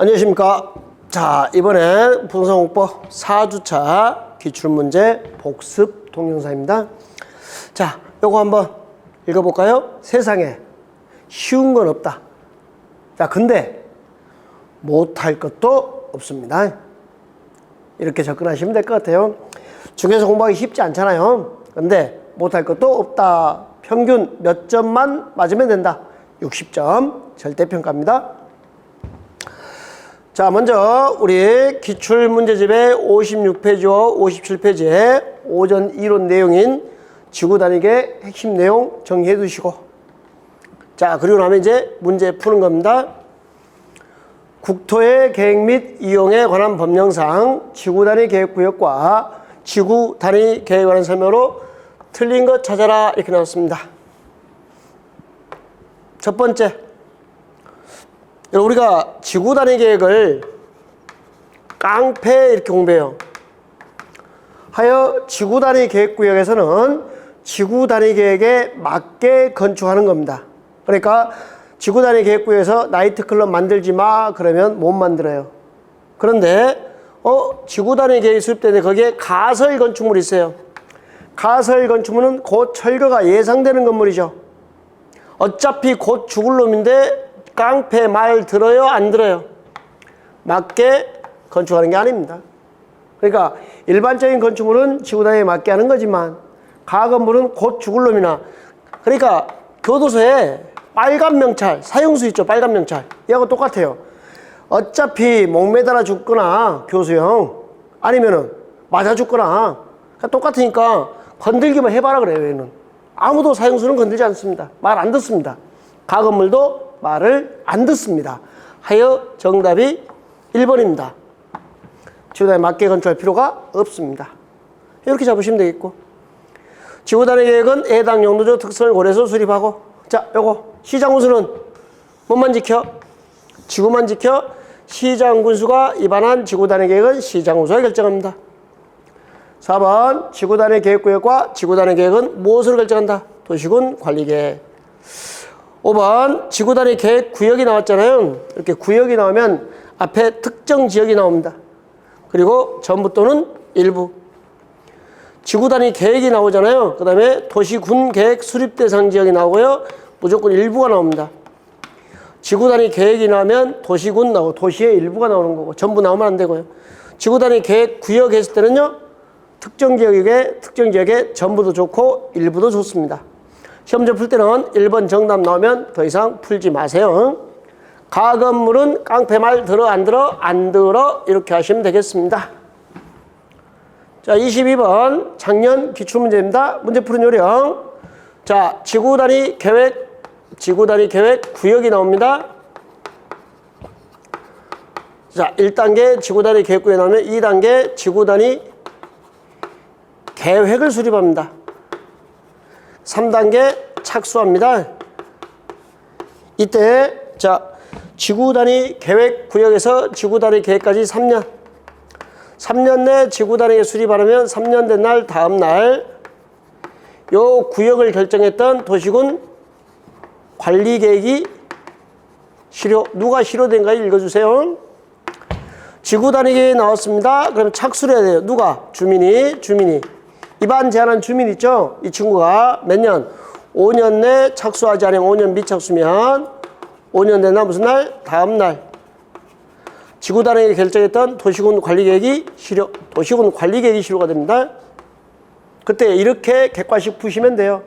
안녕하십니까. 자, 이번엔 부동산공법 4주차 기출문제 복습 동영상입니다. 자, 요거 한번 읽어볼까요? 세상에 쉬운 건 없다. 자, 근데 못할 것도 없습니다. 이렇게 접근하시면 될 것 같아요. 중에서 공부하기 쉽지 않잖아요. 근데 못할 것도 없다. 평균 몇 점만 맞으면 된다. 60점 절대평가입니다. 자, 먼저 우리 기출문제집의 56페이지와 57페이지에 오전 이론 내용인 지구단위계 핵심 내용 정리해 두시고, 자, 그리고 나면 이제 문제 푸는 겁니다. 국토의 계획 및 이용에 관한 법령상 지구단위 계획구역과 지구단위 계획에 관한 설명으로 틀린 것 찾아라, 이렇게 나왔습니다. 첫 번째, 우리가 지구단위 계획을 깡패 이렇게 공부해요. 하여 지구단위 계획구역에서는 지구단위 계획에 맞게 건축하는 겁니다. 그러니까 지구단위 계획구역에서 나이트클럽 만들지 마 그러면 못 만들어요. 그런데 지구단위 계획이 수립되는데 거기에 가설 건축물이 있어요. 가설 건축물은 곧 철거가 예상되는 건물이죠. 어차피 곧 죽을 놈인데 깡패 말 들어요? 안 들어요? 맞게 건축하는 게 아닙니다. 그러니까 일반적인 건축물은 지구단위에 맞게 하는 거지만 가건물은 곧 죽을 놈이나, 그러니까 교도소에 빨간 명찰, 사형수 있죠? 빨간 명찰. 이하고 똑같아요. 어차피 목 매달아 죽거나 교수형 아니면은 맞아 죽거나 똑같으니까 건들기만 해봐라 그래요. 얘는 아무도 사형수는 건들지 않습니다. 말 안 듣습니다. 가건물도 말을 안 듣습니다. 하여 정답이 1번입니다. 지구단위에 맞게 건축할 필요가 없습니다. 이렇게 잡으시면 되겠고, 지구단위 계획은 해당 용도적 특성을 고려해서 수립하고, 자, 요거 시장군수는 뭐만 지켜? 지구만 지켜. 시장군수가 위반한 지구단위 계획은 시장군수가 결정합니다. 4번 지구단위 계획구역과 지구단위 계획은 무엇으로 결정한다? 도시군 관리계획. 5번 지구단위 계획 구역이 나왔잖아요. 이렇게 구역이 나오면 앞에 특정 지역이 나옵니다. 그리고 전부 또는 일부. 지구단위 계획이 나오잖아요. 그 다음에 도시군 계획 수립 대상 지역이 나오고요. 무조건 일부가 나옵니다. 지구단위 계획이 나오면 도시군 나오고 도시의 일부가 나오는 거고 전부 나오면 안 되고요. 지구단위 계획 구역 했을 때는요, 특정 지역에 전부도 좋고 일부도 좋습니다. 시험지 풀 때는 1번 정답 나오면 더 이상 풀지 마세요. 가건물은 깡패 말 들어 안 들어? 안 들어. 이렇게 하시면 되겠습니다. 자, 22번 작년 기출문제입니다. 문제 푸는 요령. 자, 지구단위 계획 구역이 나옵니다. 자, 1단계 지구단위 계획구역이 나오면 2단계 지구단위 계획을 수립합니다. 3단계 착수합니다. 이때 자, 지구단위 계획구역에서 지구단위 계획까지 3년. 3년 내 지구단위에 수립하려면 3년 된 날 다음 날 요 구역을 결정했던 도시군 관리계획이 누가 실효된가 읽어주세요. 지구단위 계획이 나왔습니다. 그럼 착수를 해야 돼요. 누가? 주민이. 위반 제한한 주민 있죠? 이 친구가 몇 년? 5년 내 착수하지 않으면 5년 미착수면 5년 된 날 무슨 날? 다음 날. 지구단위에 결정했던 도시군 관리계획이 실효가 됩니다. 그때 이렇게 객관식 푸시면 돼요.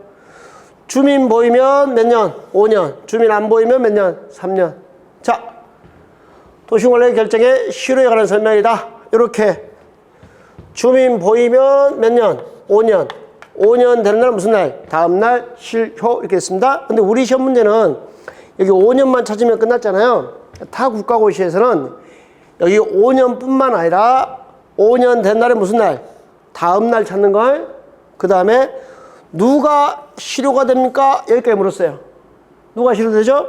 주민 보이면 몇 년? 5년. 주민 안 보이면 몇 년? 3년. 자, 도시군 관리 결정의 실효에 관한 설명이다. 이렇게 주민 보이면 몇 년? 5년. 5년 되는 날 무슨 날? 다음 날 실효 이렇게 했습니다. 근데 우리 시험 문제는 여기 5년만 찾으면 끝났잖아요. 타 국가고시에서는 여기 5년뿐만 아니라 5년 된 날에 무슨 날? 다음 날 찾는 걸. 그 다음에 누가 실효가 됩니까? 여기까지 물었어요. 누가 실효되죠?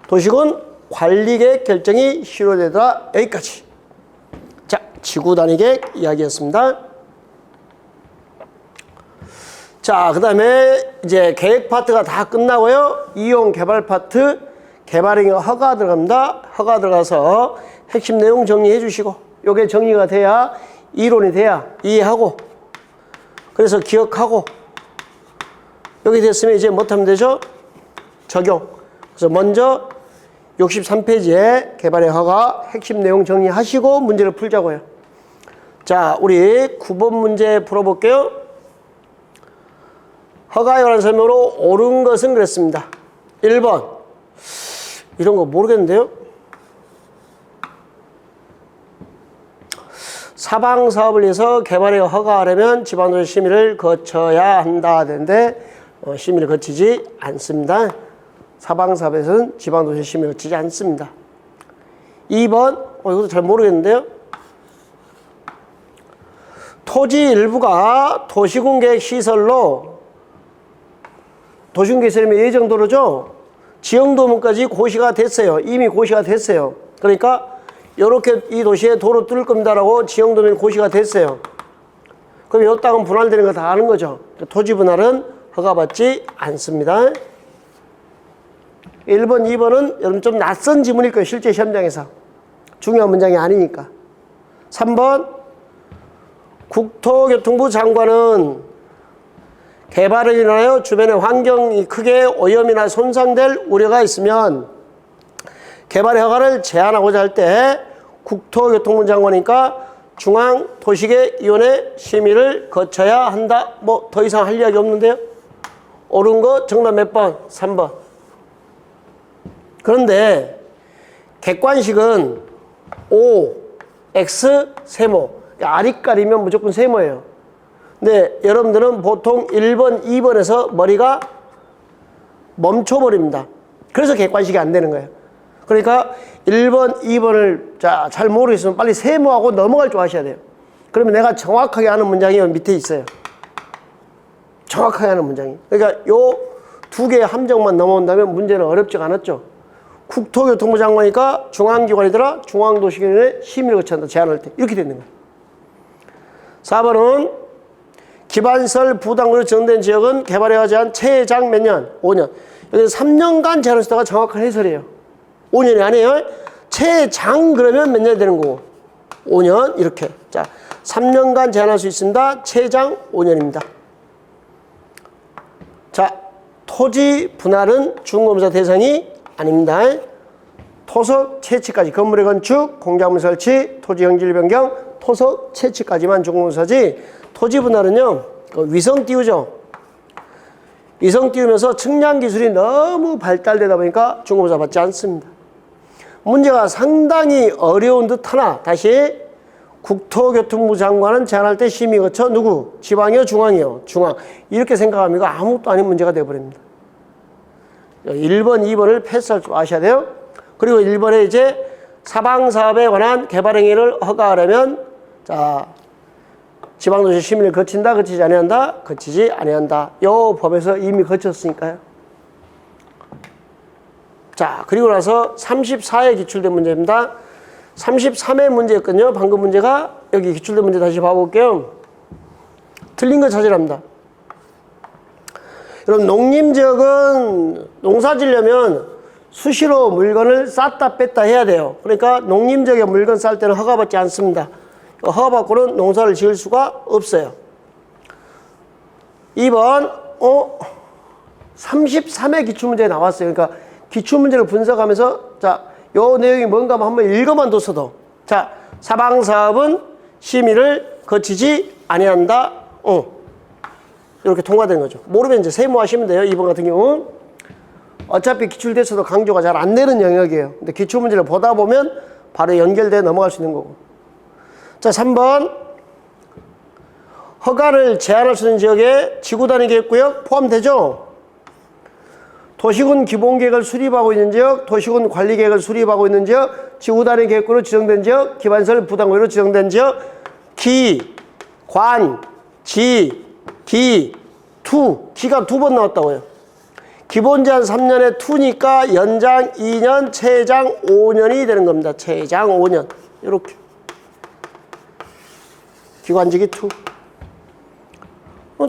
도시군 관리계획 결정이 실효되더라. 여기까지. 자, 지구단위 계획 이야기였습니다. 자, 그 다음에 이제 계획 파트가 다 끝나고요. 이용 개발 파트 개발행위 허가 들어갑니다. 허가 들어가서 핵심 내용 정리해 주시고, 요게 정리가 돼야, 이론이 돼야 이해하고, 그래서 기억하고, 여기 됐으면 이제 못하면 되죠? 적용. 그래서 먼저 63페이지에 개발의 허가 핵심 내용 정리하시고 문제를 풀자고요. 자, 우리 9번 문제 풀어볼게요. 허가에 관한 설명으로 옳은 것은 그랬습니다. 1번. 이런 거 모르겠는데요? 사방사업을 위해서 개발에 허가하려면 지방도시 심의를 거쳐야 한다 하는데 심의를 거치지 않습니다. 사방사업에서는 지방도시 심의를 거치지 않습니다. 2번, 이것도 잘 모르겠는데요? 토지 일부가 도시군계획 시설로, 도시군계획 시설이면 예정도로죠? 지형도면까지 고시가 됐어요. 이미 고시가 됐어요. 그러니까 이렇게 이 도시에 도로 뚫을 겁니다라고 지형도면 고시가 됐어요. 그럼 이 땅은 분할되는 거 다 아는 거죠. 토지 분할은 허가받지 않습니다. 1번, 2번은 여러분 좀 낯선 지문일 거예요. 실제 시험장에서. 중요한 문장이 아니니까. 3번, 국토교통부 장관은 개발을 인하여 주변의 환경이 크게 오염이나 손상될 우려가 있으면 개발의 허가를 제한하고자 할 때 국토교통부 장관이니까 중앙도시계위원회 심의를 거쳐야 한다. 뭐 더 이상 할 이야기 없는데요? 옳은 거 정답 몇 번? 3번. 그런데 객관식은 O, X, 세모. 아리까리면 무조건 세모예요. 근데 여러분들은 보통 1번, 2번에서 머리가 멈춰버립니다. 그래서 객관식이 안 되는 거예요. 그러니까 1번, 2번을 잘 모르겠으면 빨리 세모하고 넘어갈 줄 아셔야 돼요. 그러면 내가 정확하게 하는 문장이 여기 밑에 있어요. 정확하게 하는 문장이. 그러니까 요 두 개의 함정만 넘어온다면 문제는 어렵지가 않았죠. 국토교통부 장관이니까 중앙기관이더라. 중앙도시계획에 심의를 거쳐한다. 제한할 때. 이렇게 되는 거예요. 4번은 기반시설 부담으로 지정된 지역은 개발에 제한 최장 몇 년? 5년. 여기 3년간 제한할 수 있다가 정확한 해설이에요. 5년이 아니에요. 최장 그러면 몇 년이 되는 거고? 5년 이렇게. 자, 3년간 제한할 수 있습니다. 최장 5년입니다. 자, 토지 분할은 중공검사 대상이 아닙니다. 토석 채취까지 건물의 건축, 공작물 설치, 토지 형질 변경, 토석 채취까지만 중공검사지 토지 분할은요 위성 띄우죠. 위성 띄우면서 측량 기술이 너무 발달되다 보니까 중공검사 받지 않습니다. 문제가 상당히 어려운 듯하나 다시 국토교통부 장관은 제한할 때 심의 거쳐 누구? 지방이요? 중앙이요? 중앙. 이렇게 생각하면 이거 아무것도 아닌 문제가 되어버립니다. 1번, 2번을 패스할 줄 아셔야 돼요. 그리고 1번에 이제 사방사업에 관한 개발행위를 허가하려면 자 지방도시 심의를 거친다, 거치지 아니한다, 거치지 아니한다. 요 법에서 이미 거쳤으니까요. 자, 그리고 나서 34에 기출된 문제입니다. 33의 문제였거든요. 방금 문제가 여기 기출된 문제 다시 봐볼게요. 틀린 거 찾으랍니다. 여러분 농림지역은 농사 지려면 수시로 물건을 쌌다 뺐다 해야 돼요. 그러니까 농림지역에 물건 쌀 때는 허가받지 않습니다. 허가받고는 농사를 지을 수가 없어요. 2번 33의 기출문제에 나왔어요. 그러니까 기출문제를 분석하면서 자, 요 내용이 뭔가 한번 읽어만 뒀어도 자, 사방사업은 심의를 거치지 아니한다. 이렇게 통과된 거죠. 모르면 이제 세모하시면 돼요. 2번 같은 경우 어차피 기출됐어도 강조가 잘 안 되는 영역이에요. 근데 기출문제를 보다 보면 바로 연결돼 넘어갈 수 있는 거고. 자, 3번 허가를 제한할 수 있는 지역에 지구단위 계획구역 포함되죠? 도시군 기본계획을 수립하고 있는 지역, 도시군 관리계획을 수립하고 있는 지역, 지구단위 계획구로 지정된 지역, 기반시설 부담구역으로 지정된 지역, 기, 관, 지, 기, 투. 기가 2번 나왔다고요. 기본 제한 3년에 투니까 연장 2년, 최장 5년이 되는 겁니다. 최장 5년. 이렇게. 기관지기 투.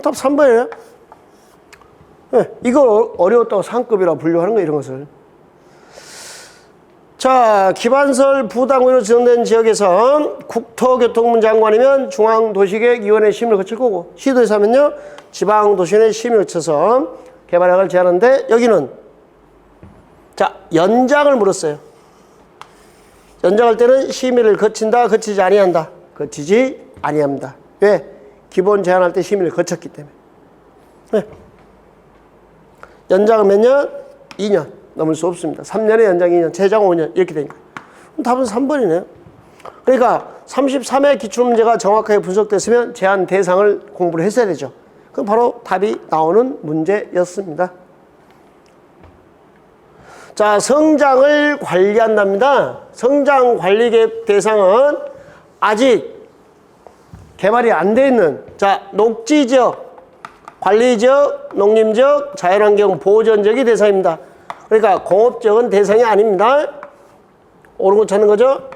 답 3번이에요. 네, 이거 어려웠다고 상급이라고 분류하는 거 이런 것을. 자, 기반설 부담구로 지정된 지역에서 국토교통부 장관이면 중앙도시계획위원회 심의를 거칠 거고, 시도에서 하면요 지방도시원회 심의를 거쳐서 개발약을 제안하는데, 여기는 자 연장을 물었어요. 연장할 때는 심의를 거친다, 거치지 아니한다? 거치지 아니합니다. 왜? 기본 제한할 때 심의를 거쳤기 때문에. 네. 연장은 몇 년? 2년. 넘을 수 없습니다. 3년에 연장 2년, 재장 5년 이렇게 되니까. 답은 3번이네요. 그러니까 33회 기출문제가 정확하게 분석됐으면 제한 대상을 공부를 했어야 되죠. 그럼 바로 답이 나오는 문제였습니다. 자, 성장을 관리한답니다. 성장관리계획 대상은 아직 개발이 안 돼 있는, 자, 녹지지역, 관리지역, 농림지역, 자연환경 보전지역이 대상입니다. 그러니까 공업지역은 대상이 아닙니다. 옳은 거 찾는 거죠?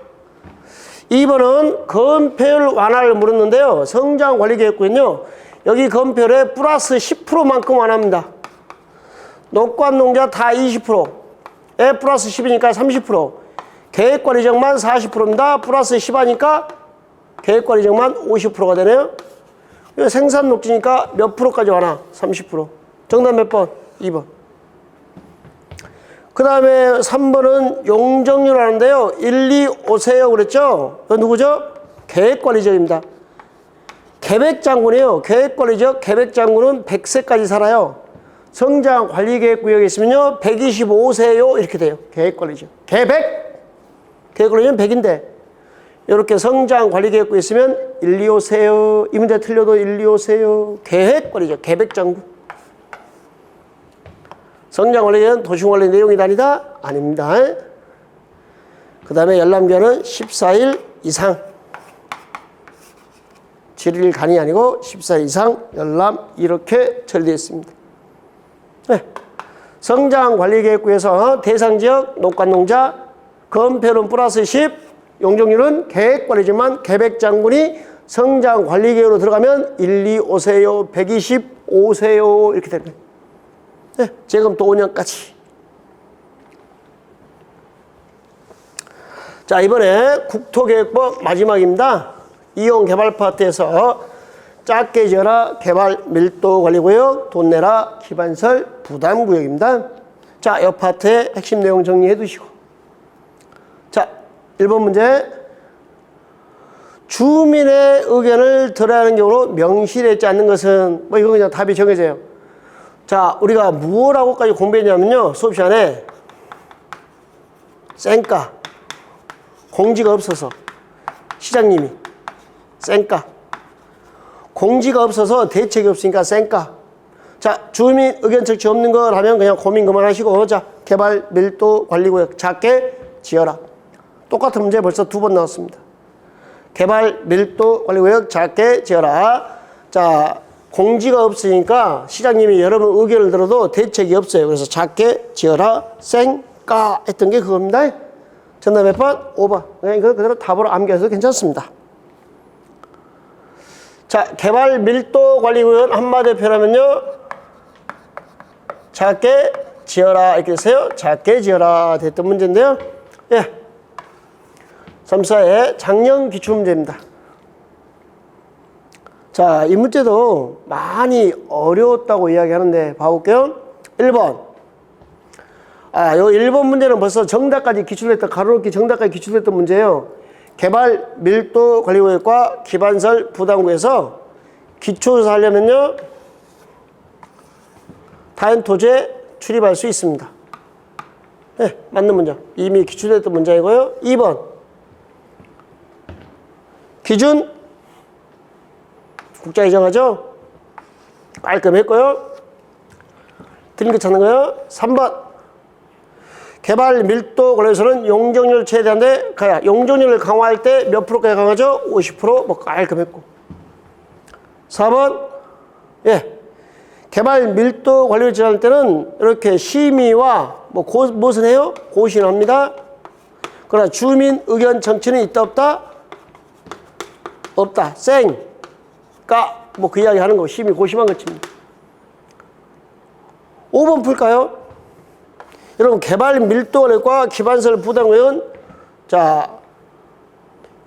2번은 건폐율 완화를 물었는데요. 성장관리계획구는요, 여기 건폐율에 플러스 10%만큼 완화합니다. 녹관농자 다 20%에 플러스 10이니까 30%, 계획관리지역만 40%입니다. 플러스 10 하니까 계획관리지역만 50%가 되네요. 생산녹지니까 몇 프로까지 완화? 30%. 정답 몇 번? 2번. 그 다음에 3번은 용적률 하는데요. 1, 2, 오세요 그랬죠? 누구죠? 계획관리지역입니다. 계획장군이에요. 계획관리지역, 계획장군은 100세까지 살아요. 성장관리계획구역에 있으면요 125세요 이렇게 돼요. 계획관리지역. 계획관리지역은 100인데 이렇게 성장관리계획구에 있으면 1, 2오세요. 이 문제 틀려도 1, 2오세요. 계획관리지역, 계획장군. 성장관리는 도시관리 내용이 다니다? 아닙니다. 그 다음에 열람기간은 14일 이상. 7일 간이 아니고 14일 이상 열람 이렇게 처리되어 있습니다. 네. 성장관리계획구에서 대상지역 녹관농자 건폐율은 플러스 10, 용적률은 계획관리지만 계획장군이 성장관리계획으로 들어가면 1, 2 오세요, 125세요 이렇게 됩니다. 네, 지금부터 5년까지. 자, 이번에 국토계획법 마지막입니다. 이용 개발 파트에서 작게 지어라 개발 밀도 관리구역, 돈 내라 기반설 부담구역입니다. 자, 이 파트의 핵심 내용 정리해 두시고. 자, 1번 문제. 주민의 의견을 들어야 하는 경우로 명시되지 않는 것은, 뭐 이거 그냥 답이 정해져요. 자, 우리가 무엇라고까지 공부했냐면요. 수업 시간에 쌩까, 공지가 없어서, 시장님이 쌩까, 공지가 없어서 대책이 없으니까 쌩까. 자, 주민 의견 적치 없는 걸 하면 그냥 고민 그만하시고, 자, 개발 밀도 관리구역 작게 지어라. 똑같은 문제 벌써 2번 나왔습니다. 개발 밀도 관리구역 작게 지어라. 자, 공지가 없으니까 시장님이 여러분 의견을 들어도 대책이 없어요. 그래서 작게 지어라 쌩까 했던 게 그겁니다. 정답 몇 번? 5번. 그냥 이거 그대로 답으로 암기해서 괜찮습니다. 자, 개발 밀도 관리구역은 한마디로 표현하면요 작게 지어라 이렇게 되세요. 작게 지어라 됐던 문제인데요. 예. 3, 4의 작년 기출문제입니다. 자, 이 문제도 많이 어려웠다고 이야기하는데 봐볼게요. 1번. 아, 요 1번 문제는 벌써 정답까지 기출했던, 가로놓기 정답까지 기출했던 문제예요. 개발 밀도 관리구역과 기반설 부담구에서 기초조사 하려면요 타인 토지에 출입할 수 있습니다. 네, 맞는 문제. 이미 기출했던 문제이고요. 2번. 기준 국자 지정하죠? 깔끔했고요. 틀린 거 찾는 거요. 3번. 개발 밀도 관련해서는 용적률 최대한데 가야 용적률을 강화할 때 몇 프로까지 강화하죠? 50% 뭐 깔끔했고. 4번. 예. 개발 밀도 관리를 지정할 때는 이렇게 심의와 뭐 무엇을 해요? 고시합니다. 그러나 주민 의견 청취는 있다 없다? 없다. 뭐 그 이야기 하는 거 심의 고심한 것입니다. 5번 풀까요? 여러분 개발 밀도관리과 기반설 부담구역은 자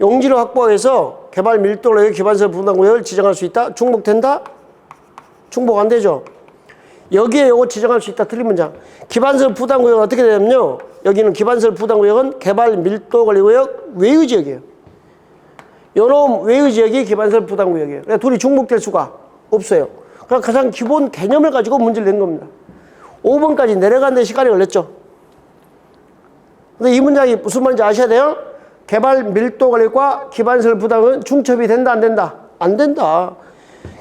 용지를 확보해서 개발 밀도관리과 기반설 부담구역을 지정할 수 있다. 충족된다? 충족 안 되죠. 여기에 요거 지정할 수 있다. 틀린 문장. 기반설 부담구역은 어떻게 되냐면요. 여기는 기반설 부담구역은 개발 밀도관리구역 외의 지역이에요. 요놈 외의 지역이 기반설 부담구역이에요. 그러니까 둘이 중복될 수가 없어요. 그냥 가장 기본 개념을 가지고 문제를 낸 겁니다. 5번까지 내려가는데 시간이 걸렸죠. 근데 이 문장이 무슨 말인지 아셔야 돼요. 개발 밀도관리과 기반설 부담구역은 중첩이 된다 안 된다? 안 된다.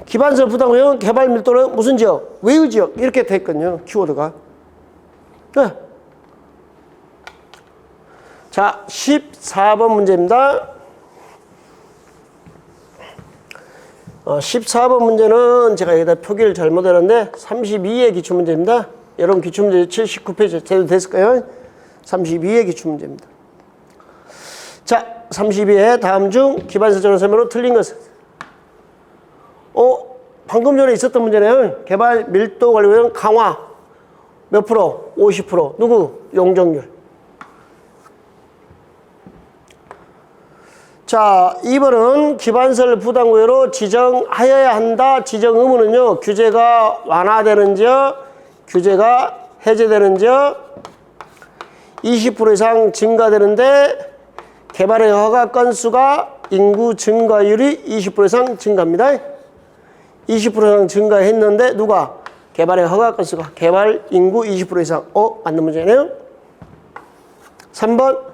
기반설 부담구역은 개발 밀도는 무슨 지역? 외의 지역. 이렇게 돼 있거든요. 키워드가. 네. 자, 14번 문제입니다. 14번 문제는 제가 여기다 표기를 잘못했는데 32의 기출문제입니다. 여러분 기출문제 79페이지 제대로 됐을까요? 32의 기출문제입니다. 자, 32의 다음 중 기반설정을 설명으로 틀린 것은? 방금 전에 있었던 문제네요. 개발 밀도 관리구역 강화 몇 프로? 50%. 누구? 용적률. 자, 2번은 기반설 부담구역으로 지정하여야 한다. 지정 의무는요. 규제가 완화되는지요. 규제가 해제되는지요. 20% 이상 증가되는데 개발의 허가 건수가 인구 증가율이 20% 이상 증가합니다. 20% 이상 증가했는데 누가? 개발의 허가 건수가 개발 인구 20% 이상. 맞는 문제네요. 3번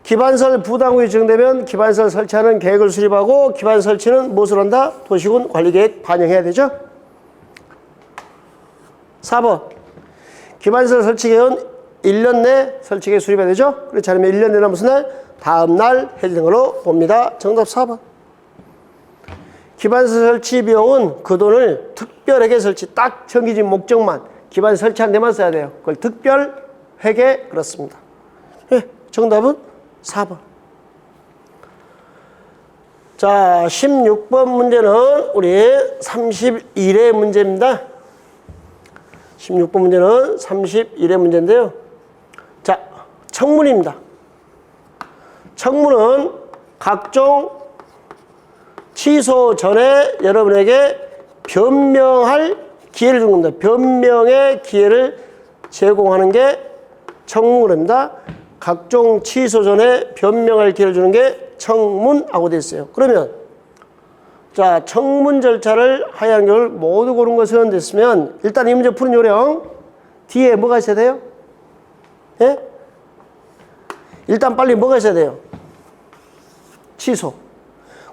기반설 부담구역이 지정되면 기반설 설치하는 계획을 수립하고 기반 설치는 무엇을 한다? 도시군 관리계획 반영해야 되죠. 4번 기반설 설치 계획은 1년 내 설치 계획 수립해야 되죠. 그렇지 않으면 1년 내나 무슨 날? 다음 날 해지는 걸로 봅니다. 정답 4번. 기반설 설치 비용은 그 돈을 특별회계 설치 딱 정해진 목적만 기반 설치한 데만 써야 돼요. 그걸 특별 회계 그렇습니다. 네, 정답은 4번. 자, 16번 문제는 우리 31회 문제입니다. 16번 문제는 31회 문제인데요. 자, 청문입니다. 청문은 각종 취소 전에 여러분에게 변명할 기회를 주는 겁니다. 변명의 기회를 제공하는 게 청문입니다. 각종 취소 전에 변명할 기회를 주는 게 청문하고 되어 있어요. 그러면 자, 청문 절차를 하여한 경우를 모두 고른 것은 됐으면 일단 이 문제 푸는 요령 뒤에 뭐가 있어야 돼요? 예? 일단 빨리 뭐가 있어야 돼요? 취소.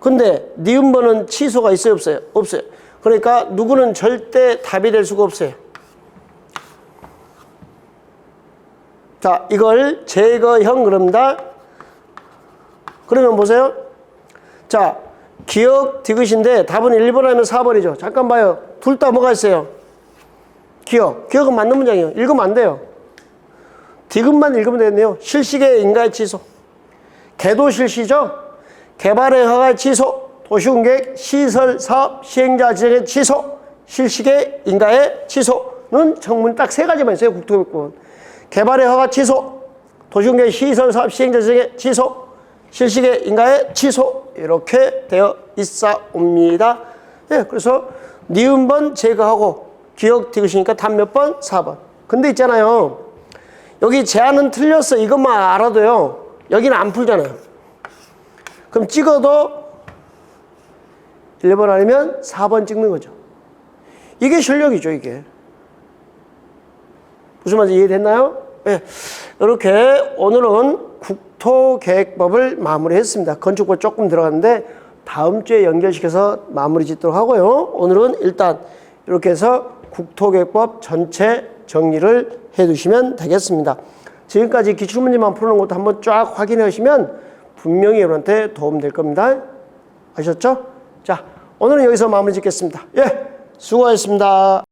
근데 니은번은 취소가 있어요 없어요? 없어요. 그러니까 누구는 절대 답이 될 수가 없어요. 자, 이걸 제거형 그럽니다. 그러면 보세요. 자, 기억, 디귿인데 답은 1번 아니면 4번이죠. 잠깐 봐요. 둘 다 뭐가 있어요? 기억. 기억은 맞는 문장이에요. 읽으면 안 돼요. 디귿만 읽으면 되겠네요. 실시계 인가의 취소. 개도 실시죠? 개발의 허가 취소. 도시공계획 시설 사업 시행자 지정의 취소. 실시계 인가의 취소는 청문 딱 세 가지만 있어요. 국토교육부는. 개발의 허가 취소, 도시공계획 시설 사업 시행자 지정의 취소, 실시계 인가의 취소 이렇게 되어 있사옵니다. 예, 그래서 니은번 제거하고 기억 디귿이니까 답 몇 번? 4번. 근데 있잖아요. 여기 제안은 틀렸어. 이것만 알아도요. 여기는 안 풀잖아요. 그럼 찍어도 1번 아니면 4번 찍는 거죠. 이게 실력이죠, 이게. 무슨 말인지 이해됐나요? 네. 이렇게 오늘은 국토계획법을 마무리했습니다. 건축법 조금 들어갔는데 다음 주에 연결시켜서 마무리 짓도록 하고요. 오늘은 일단 이렇게 해서 국토계획법 전체 정리를 해두시면 되겠습니다. 지금까지 기출문제만 푸는 것도 한번 쫙 확인해 주시면 분명히 여러분한테 도움될 겁니다. 아셨죠? 자, 오늘은 여기서 마무리 짓겠습니다. 예, 수고하셨습니다.